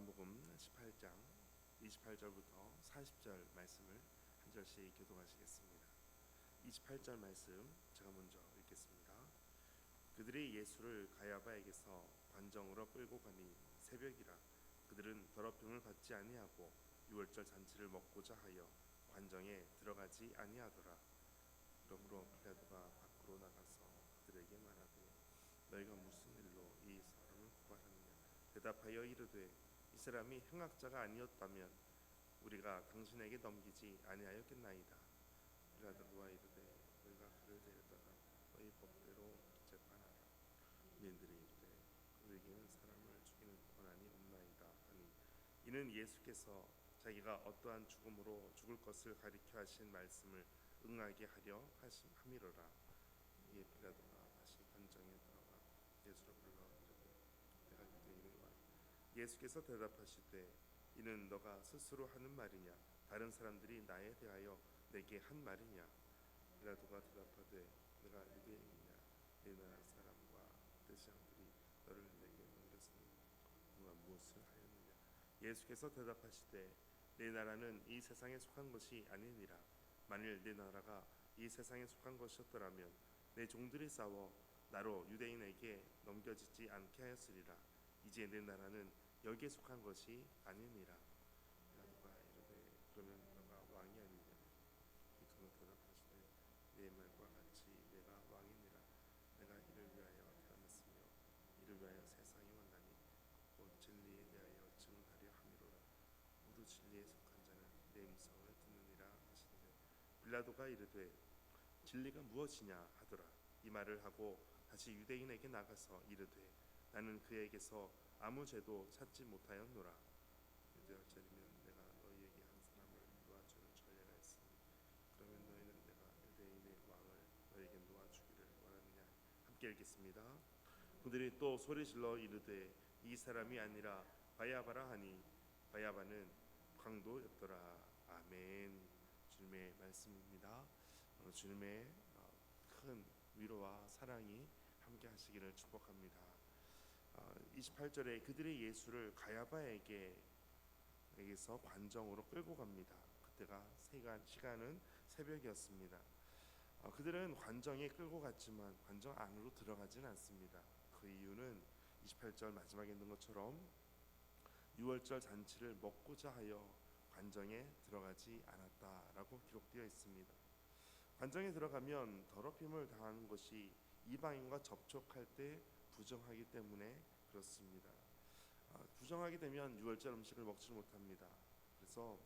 요한복음 18장 28절부터 40절 말씀을 한 절씩 교독하시겠습니다. 28절 말씀 제가 먼저 읽겠습니다. 그들이 예수를 가야바에게서 관정으로 끌고 가니 새벽이라. 그들은 더럽힘을 받지 아니하고 유월절 잔치를 먹고자 하여 관정에 들어가지 아니하더라. 그러므로 빌라도가 밖으로 나가서 그들에게 말하되 너희가 무슨 일로 이 사람을 고발하느냐. 대답하여 이르되 이 사람이 행악자가 아니었다면 우리가 당신에게 넘기지 아니하였겠나이다. 빌라도가 이르되 너희가 그를 데려다가 너희 법대로 재판하라. 민들이 이르되 우리에게는 사람을 죽이는 권한이 없나이다 하니 이는 예수께서 자기가 어떠한 죽음으로 죽을 것을 가리켜 하신 말씀을 응하게 하려 함이로라. 이에 빌라도가 다시 관정에 들어가 예수를 불러 이르되 내가 유대인이라. 예수께서 대답하시되 이는 너가 스스로 하는 말이냐 다른 사람들이 나에 대하여 내게 한 말이냐. 빌라도가 대답하되 내가 유대인이냐 내 나라 사람과 대장들이 너를 내게 넘겼으니 너가 무엇을 하였느냐. 예수께서 대답하시되 내 나라는 이 세상에 속한 것이 아니니라. 만일 내 나라가 이 세상에 속한 것이었더라면 내 종들이 싸워 나로 유대인에게 넘겨지지 않게 하였으리라. 이제 내 나라는 여기에 속한 것이 아니니라. 빌라도가 이르되 그러면 너가 왕이 아니냐. 예수는 대답하시되 내 말과 같이 내가 왕이니라. 내가 이를 위하여 태어났으며 이를 위하여 세상에 왔나니 곧 진리에 대하여 증언하려 함이로라. 모두 진리에 속한 자는 내 음성을 듣느니라 하시되 빌라도가 이르되 진리가 무엇이냐 하더라. 이 말을 하고 다시 유대인에게 나가서 이르되 나는 그에게서 아무 죄도 찾지 못하였노라. 유대할자리면 내가 너희에게 한 사람을 놓아주는 전례가 있으니 그러면 너희는 내가 유대인의 왕을 너희에게 놓아주기를 원하느냐. 함께 읽겠습니다. 그들이 또 소리질러 이르되 이 사람이 아니라 바야바라 하니 바야바는 강도였더라. 아멘. 주님의 말씀입니다. 주님의 큰 위로와 사랑이 함께 하시기를 축복합니다. 28절에 그들이 예수를 가야바에게서 관정으로 끌고 갑니다. 그때가 시간은 새벽이었습니다. 그들은 관정에 끌고 갔지만 관정 안으로 들어가진 않습니다. 그 이유는 28절 마지막에 있는 것처럼 유월절 잔치를 먹고자 하여 관정에 들어가지 않았다라고 기록되어 있습니다. 관정에 들어가면 더럽힘을 당하는 것이 이방인과 접촉할 때 부정하기 때문에 그렇습니다. 부정하게 되면 유월절 음식을 먹지 못합니다. 그래서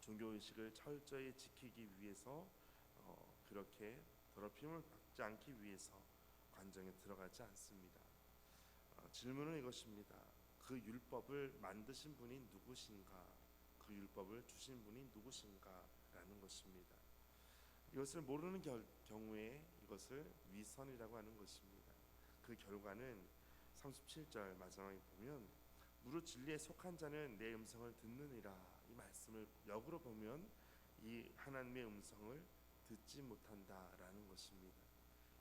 종교의식을 철저히 지키기 위해서 그렇게 더럽힘을 받지 않기 위해서 관정에 들어가지 않습니다. 질문은 이것입니다. 그 율법을 만드신 분이 누구신가? 그 율법을 주신 분이 누구신가? 라는 것입니다. 이것을 모르는 경우에 이것을 위선이라고 하는 것입니다. 그 결과는 37절 마지막에 보면 무릇 진리에 속한 자는 내 음성을 듣느니라. 이 말씀을 역으로 보면 이 하나님의 음성을 듣지 못한다라는 것입니다.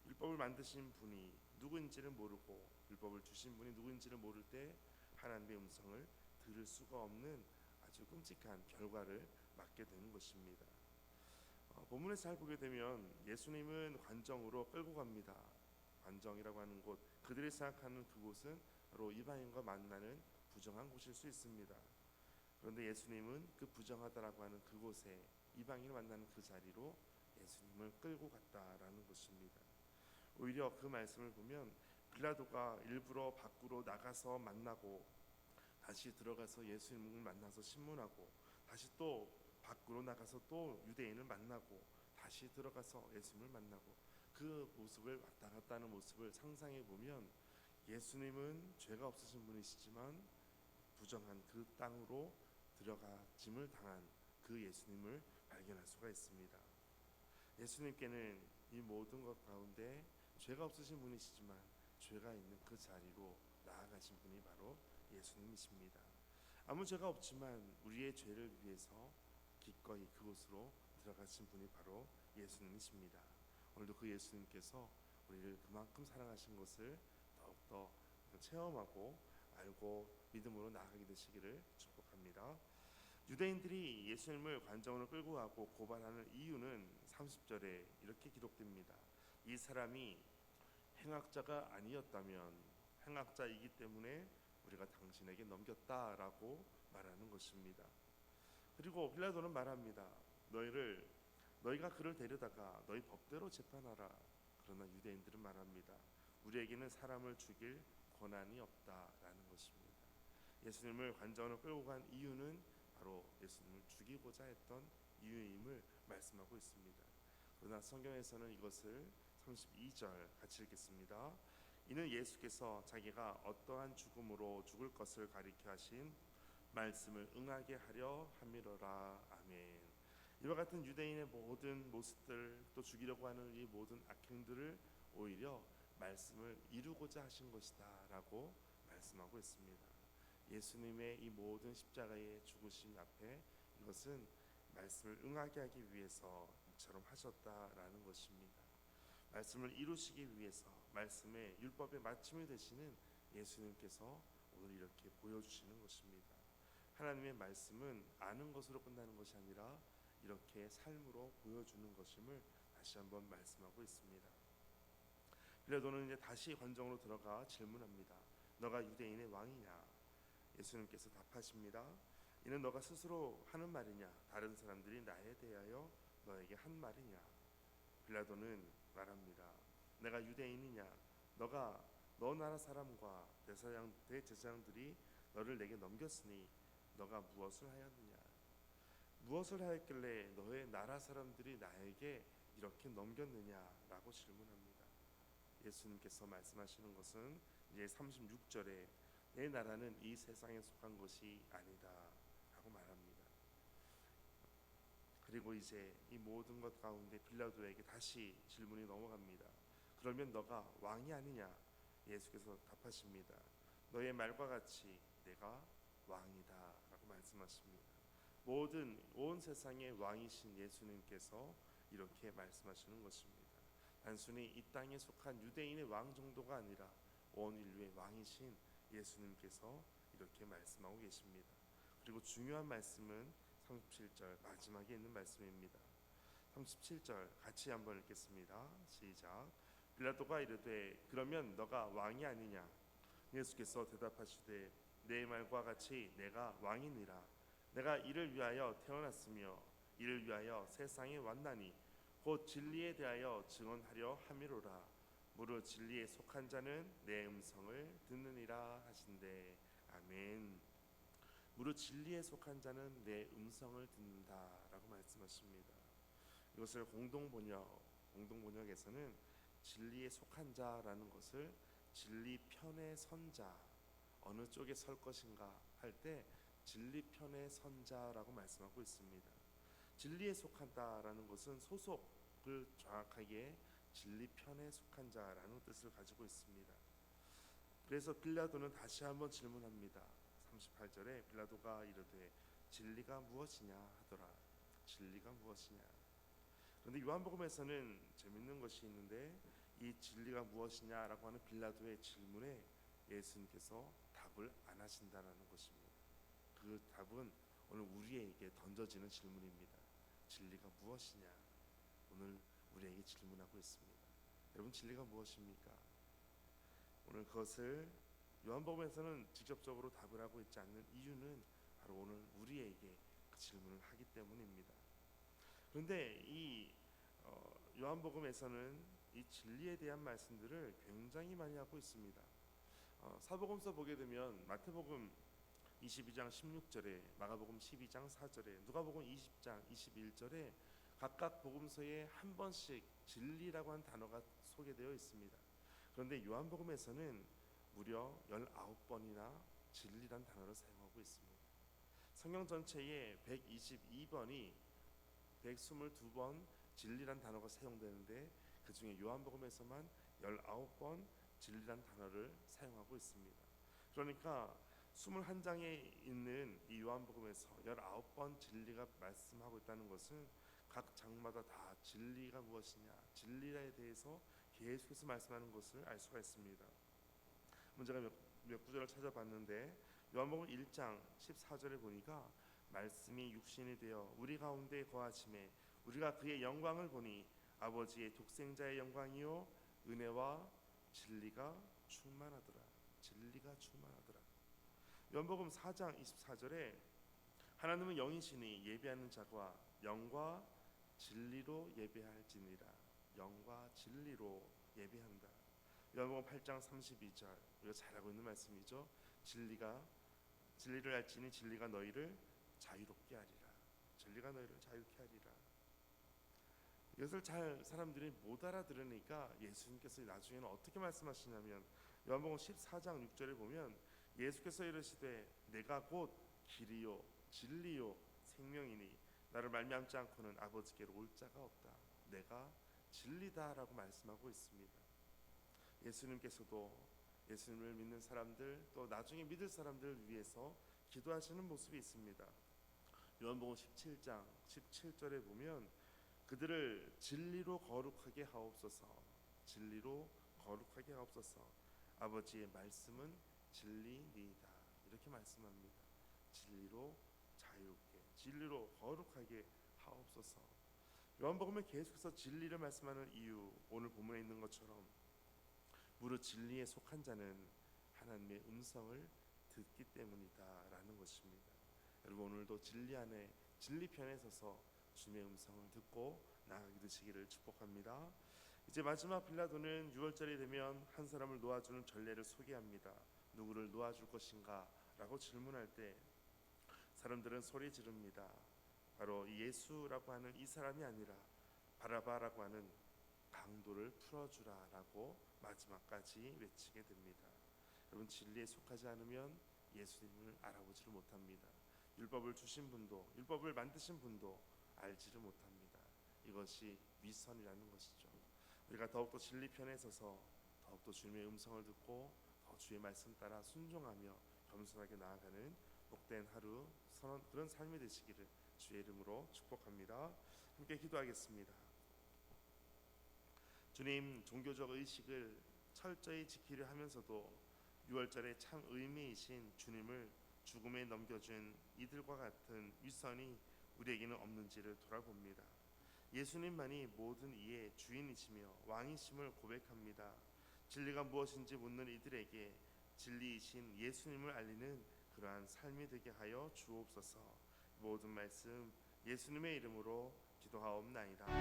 율법을 만드신 분이 누구인지를 모르고 율법을 주신 분이 누구인지를 모를 때 하나님의 음성을 들을 수가 없는 아주 끔찍한 결과를 맞게 되는 것입니다. 본문에서 잘 보게 되면 예수님은 관정으로 끌고 갑니다. 관정이라고 하는 곳, 그들이 생각하는 그곳은 바로 이방인과 만나는 부정한 곳일 수 있습니다. 그런데 예수님은 그 부정하다라고 하는 그곳에 이방인을 만나는 그 자리로 예수님을 끌고 갔다라는 것입니다. 오히려 그 말씀을 보면 빌라도가 일부러 밖으로 나가서 만나고 다시 들어가서 예수님을 만나서 신문하고 다시 또 밖으로 나가서 또 유대인을 만나고 다시 들어가서 예수님을 만나고 그 모습을 왔다 갔다 하는 모습을 상상해 보면 예수님은 죄가 없으신 분이시지만 부정한 그 땅으로 들어가짐을 당한 그 예수님을 발견할 수가 있습니다. 예수님께는 이 모든 것 가운데 죄가 없으신 분이시지만 죄가 있는 그 자리로 나아가신 분이 바로 예수님이십니다. 아무 죄가 없지만 우리의 죄를 위해서 기꺼이 그곳으로 들어가신 분이 바로 예수님이십니다. 오늘도 그 예수님께서 우리를 그만큼 사랑하신 것을 더욱더 체험하고 알고 믿음으로 나아가게 되시기를 축복합니다. 유대인들이 예수님을 관정으로 끌고 가고 고발하는 이유는 30절에 이렇게 기록됩니다. 이 사람이 행악자가 아니었다면 행악자이기 때문에 우리가 당신에게 넘겼다라고 말하는 것입니다. 그리고 빌라도는 말합니다. 너희가 그를 데려다가 너희 법대로 재판하라. 그러나 유대인들은 말합니다. 우리에게는 사람을 죽일 권한이 없다라는 것입니다. 예수님을 관정으로 끌고 간 이유는 바로 예수님을 죽이고자 했던 이유임을 말씀하고 있습니다. 그러나 성경에서는 이것을 32절 같이 읽겠습니다. 이는 예수께서 자기가 어떠한 죽음으로 죽을 것을 가리켜 하신 말씀을 응하게 하려 함이로라. 아멘. 이와 같은 유대인의 모든 모습들, 또 죽이려고 하는 이 모든 악행들을 오히려 말씀을 이루고자 하신 것이다 라고 말씀하고 있습니다. 예수님의 이 모든 십자가의 죽으심 앞에 이것은 말씀을 응하게 하기 위해서 이처럼 하셨다라는 것입니다. 말씀을 이루시기 위해서 말씀의 율법의 마침이 되시는 예수님께서 오늘 이렇게 보여주시는 것입니다. 하나님의 말씀은 아는 것으로 끝나는 것이 아니라 이렇게 삶으로 보여주는 것임을 다시 한번 말씀하고 있습니다. 빌라도는 이제 다시 관정으로 들어가 질문합니다. 너가 유대인의 왕이냐? 예수님께서 답하십니다. 이는 너가 스스로 하는 말이냐? 다른 사람들이 나에 대하여 너에게 한 말이냐? 빌라도는 말합니다. 내가 유대인이냐? 너 나라 사람과 대제사장들이 너를 내게 넘겼으니 너가 무엇을 하였느냐? 무엇을 하였길래 너의 나라 사람들이 나에게 이렇게 넘겼느냐라고 질문합니다. 예수님께서 말씀하시는 것은 이제 36절에 내 나라는 이 세상에 속한 것이 아니다 라고 말합니다. 그리고 이제 이 모든 것 가운데 빌라도에게 다시 질문이 넘어갑니다. 그러면 너가 왕이 아니냐? 예수께서 답하십니다. 너의 말과 같이 내가 왕이다 라고 말씀하십니다. 온 세상의 왕이신 예수님께서 이렇게 말씀하시는 것입니다. 단순히 이 땅에 속한 유대인의 왕 정도가 아니라 온 인류의 왕이신 예수님께서 이렇게 말씀하고 계십니다. 그리고 중요한 말씀은 37절 마지막에 있는 말씀입니다. 37절 같이 한번 읽겠습니다. 시작. 빌라도가 이르되 그러면 너가 왕이 아니냐? 예수께서 대답하시되 내 말과 같이 내가 왕이니라. 내가 이를 위하여 태어났으며 이를 위하여 세상에 왔나니 곧 진리에 대하여 증언하려 함이로라. 무릇 진리에 속한 자는 내 음성을 듣느니라 하신대. 아멘. 무릇 진리에 속한 자는 내 음성을 듣는다라고 말씀하십니다. 이것을 공동번역에서는 진리에 속한 자라는 것을 진리 편에 선 자, 어느 쪽에 설 것인가 할 때 진리 편에 선 자라고 말씀하고 있습니다. 진리에 속한다라는 것은 소속을 정확하게 진리 편에 속한 자라는 뜻을 가지고 있습니다. 그래서 빌라도는 다시 한번 질문합니다. 38절에 빌라도가 이르되 진리가 무엇이냐 하더라. 진리가 무엇이냐. 그런데 요한복음에서는 재밌는 것이 있는데 이 진리가 무엇이냐라고 하는 빌라도의 질문에 예수님께서 답을 안 하신다는 것입니다. 그 답은 오늘 우리에게 던져지는 질문입니다. 진리가 무엇이냐? 오늘 우리에게 질문하고 있습니다. 여러분 진리가 무엇입니까? 오늘 그것을 요한복음에서는 직접적으로 답을 하고 있지 않는 이유는 바로 오늘 우리에게 그 질문을 하기 때문입니다. 그런데 이 요한복음에서는 이 진리에 대한 말씀들을 굉장히 많이 하고 있습니다. 사복음서 보게 되면 마태복음 22장 16절에, 마가복음 12장 4절에, 누가복음 20장 21절에 각각 복음서에 한 번씩 진리라고 한 단어가 소개되어 있습니다. 그런데 요한복음에서는 무려 19번이나 진리란 단어를 사용하고 있습니다. 성경 전체에 122번이 122번 진리란 단어가 사용되는데 그 중에 요한복음에서만 19번 진리란 단어를 사용하고 있습니다. 그러니까 21장에 있는 이 요한복음에서 19번 진리가 말씀하고 있다는 것은 각 장마다 다 진리가 무엇이냐, 진리에 대해서 계속해서 말씀하는 것을 알 수가 있습니다. 제가 몇 구절을 찾아봤는데 요한복음 1장 14절에 보니까 말씀이 육신이 되어 우리 가운데 거하심에 우리가 그의 영광을 보니 아버지의 독생자의 영광이요 은혜와 진리가 충만하더라. 진리가 충만하더라. 요한복음 4장 24절에 하나님은 영이시니 예배하는 자가 영과 진리로 예배할지니라. 영과 진리로 예배한다. 요한복음 8장 32절 우리가 잘 알고 있는 말씀이죠. 진리를 알지니 진리가 너희를 자유롭게 하리라. 진리가 너희를 자유롭게 하리라. 이것을 잘 사람들이 못 알아들으니까 예수님께서 나중에는 어떻게 말씀하시냐면 요한복음 14장 6절에 보면 예수께서 이르시되 내가 곧 길이요 진리요 생명이니 나를 말미암지 않고는 아버지께로 올 자가 없다. 내가 진리다라고 말씀하고 있습니다. 예수님께서도 예수님을 믿는 사람들 또 나중에 믿을 사람들을 위해서 기도하시는 모습이 있습니다. 요한복음 17장 17절에 보면 그들을 진리로 거룩하게 하옵소서. 진리로 거룩하게 하옵소서. 아버지의 말씀은 진리니이다. 이렇게 말씀합니다. 진리로 자유롭게, 진리로 거룩하게 하옵소서. 요한복음에 계속해서 진리를 말씀하는 이유, 오늘 본문에 있는 것처럼 무릇 진리에 속한 자는 하나님의 음성을 듣기 때문이다라는 것입니다. 여러분 오늘도 진리 안에 진리 편에 서서 주님의 음성을 듣고 나아가게 되시기를 축복합니다. 이제 마지막 빌라도는 6월절이 되면 한 사람을 놓아주는 전례를 소개합니다. 누구를 놓아줄 것인가? 라고 질문할 때 사람들은 소리 지릅니다. 바로 예수라고 하는 이 사람이 아니라 바라바라고 하는 강도를 풀어주라라고 마지막까지 외치게 됩니다. 여러분 진리에 속하지 않으면 예수님을 알아보지를 못합니다. 율법을 주신 분도 율법을 만드신 분도 알지를 못합니다. 이것이 위선이라는 것이죠. 우리가 더욱더 진리 편에 서서 더욱더 주님의 음성을 듣고 더 주의 말씀 따라 순종하며 겸손하게 나아가는 복된 하루 그런 삶이 되시기를 주의 이름으로 축복합니다. 함께 기도하겠습니다. 주님, 종교적 의식을 철저히 지키려 하면서도 6월절에 참 의미이신 주님을 죽음에 넘겨준 이들과 같은 위선이 우리에게는 없는지를 돌아봅니다. 예수님만이 모든 이의 주인이시며 왕이심을 고백합니다. 진리가 무엇인지 묻는 이들에게 진리이신 예수님을 알리는 그러한 삶이 되게 하여 주옵소서. 모든 말씀 예수님의 이름으로 기도하옵나이다.